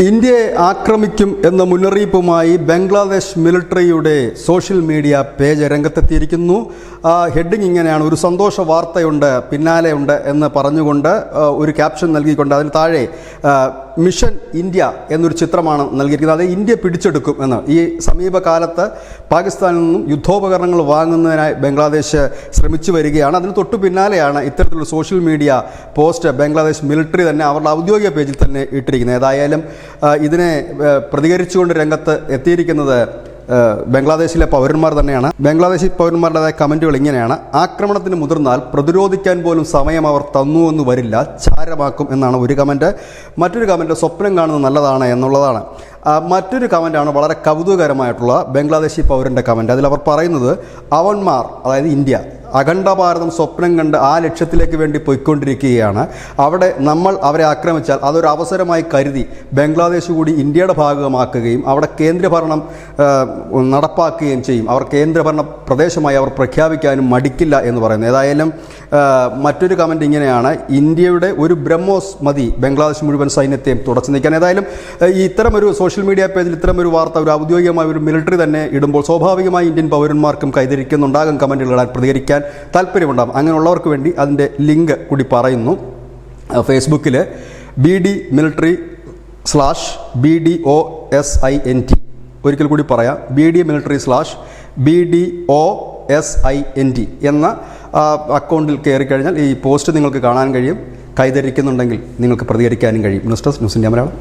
ഇന്ത്യയെ ആക്രമിക്കും എന്ന മുന്നറിയിപ്പുമായി ബംഗ്ലാദേശ് മിലിട്ടറിയുടെ സോഷ്യൽ മീഡിയ പേജ് രംഗത്തെത്തിയിരിക്കുന്നു. ഹെഡിങ് ഇങ്ങനെയാണ്: ഒരു സന്തോഷ വാർത്തയുണ്ട്, പിന്നാലെയുണ്ട് എന്ന് പറഞ്ഞുകൊണ്ട് ഒരു ക്യാപ്ഷൻ നൽകിക്കൊണ്ട് അതിന് താഴെ മിഷൻ ഇന്ത്യ എന്നൊരു ചിത്രമാണ് നൽകിയിരിക്കുന്നത്. അത് ഇന്ത്യ പിടിച്ചെടുക്കും എന്ന്. ഈ സമീപകാലത്ത് പാകിസ്ഥാനിൽ നിന്നും യുദ്ധോപകരണങ്ങൾ വാങ്ങുന്നതിനായി ബംഗ്ലാദേശ് ശ്രമിച്ചു വരികയാണ്. അതിന് തൊട്ടു പിന്നാലെയാണ് ഇത്തരത്തിലുള്ള social media post Bangladesh military തന്നെ അവരുടെ ഔദ്യോഗിക പേജിൽ തന്നെ ഇട്ടിരിക്കുന്നത്. ഏതായാലും ഇതിനെ പ്രതികരിച്ചുകൊണ്ട് രംഗത്ത് എത്തിയിരിക്കുന്നത് ബംഗ്ലാദേശിലെ പൗരന്മാർ തന്നെയാണ്. ബംഗ്ലാദേശി പൗരന്മാരുടേതായ കമൻറ്റുകൾ ഇങ്ങനെയാണ്: ആക്രമണത്തിന് മുതിർന്നാൽ പ്രതിരോധിക്കാൻ പോലും സമയം അവർ തന്നുവെന്ന് വരില്ല, ചാരമാക്കും എന്നാണ് ഒരു കമൻറ്റ്. മറ്റൊരു കമൻറ്റ് സ്വപ്നം കാണുന്നത് നല്ലതാണ് എന്നുള്ളതാണ്. മറ്റൊരു കമൻറ്റാണ് വളരെ കൗതുകകരമായിട്ടുള്ള ബംഗ്ലാദേശി പൗരൻ്റെ കമൻറ്റ്. അതിലവർ പറയുന്നത്, അവന്മാർ, അതായത് ഇന്ത്യ, അഖണ്ഡ ഭാരതം സ്വപ്നം കണ്ട് ആ ലക്ഷ്യത്തിലേക്ക് വേണ്ടി പോയിക്കൊണ്ടിരിക്കുകയാണ്. അവിടെ നമ്മൾ അവരെ ആക്രമിച്ചാൽ അതൊരു അവസരമായി കരുതി ബംഗ്ലാദേശ് കൂടി ഇന്ത്യയുടെ ഭാഗമാക്കുകയും അവിടെ കേന്ദ്രഭരണം നടപ്പാക്കുകയും ചെയ്യും. അവർ കേന്ദ്രഭരണ പ്രദേശമായി അവർ പ്രഖ്യാപിക്കാനും മടിക്കില്ല എന്ന് പറയുന്നു. ഏതായാലും മറ്റൊരു കമൻറ്റ് ഇങ്ങനെയാണ്: ഇന്ത്യയുടെ ഒരു ബ്രഹ്മോസ് മതി ബംഗ്ലാദേശ് മുഴുവൻ സൈന്യത്തെയും തുടച്ചു നീക്കാൻ. ഏതായാലും ഇത്തരമൊരു സോഷ്യൽ മീഡിയ പേജിൽ ഇത്തരമൊരു വാർത്ത ഒരു ഔദ്യോഗികമായ ഒരു മിലിട്ടറി തന്നെ ഇടുമ്പോൾ സ്വാഭാവികമായി ഇന്ത്യൻ പൗരന്മാർക്കും കൈതിരിക്കുന്നുണ്ടാകും, കമൻറ്റുകൾ ഇടാൻ, പ്രതികരിക്കാൻ താല്പര്യമുണ്ടാകും. അങ്ങനെയുള്ളവർക്ക് വേണ്ടി അതിൻ്റെ ലിങ്ക് കൂടി പറയുന്നു. ഫേസ്ബുക്കിൽ BD military/BDOSINT, ഒരിക്കൽ കൂടി പറയാം, BDmilitary/BDOSINT എന്ന അക്കൗണ്ടിൽ കയറി കഴിഞ്ഞാൽ ഈ പോസ്റ്റ് നിങ്ങൾക്ക് കാണാൻ കഴിയും. കൈധരിക്കുന്നുണ്ടെങ്കിൽ നിങ്ങൾക്ക് പ്രതികരിക്കാനും കഴിയും. News desk, news India Malayalam.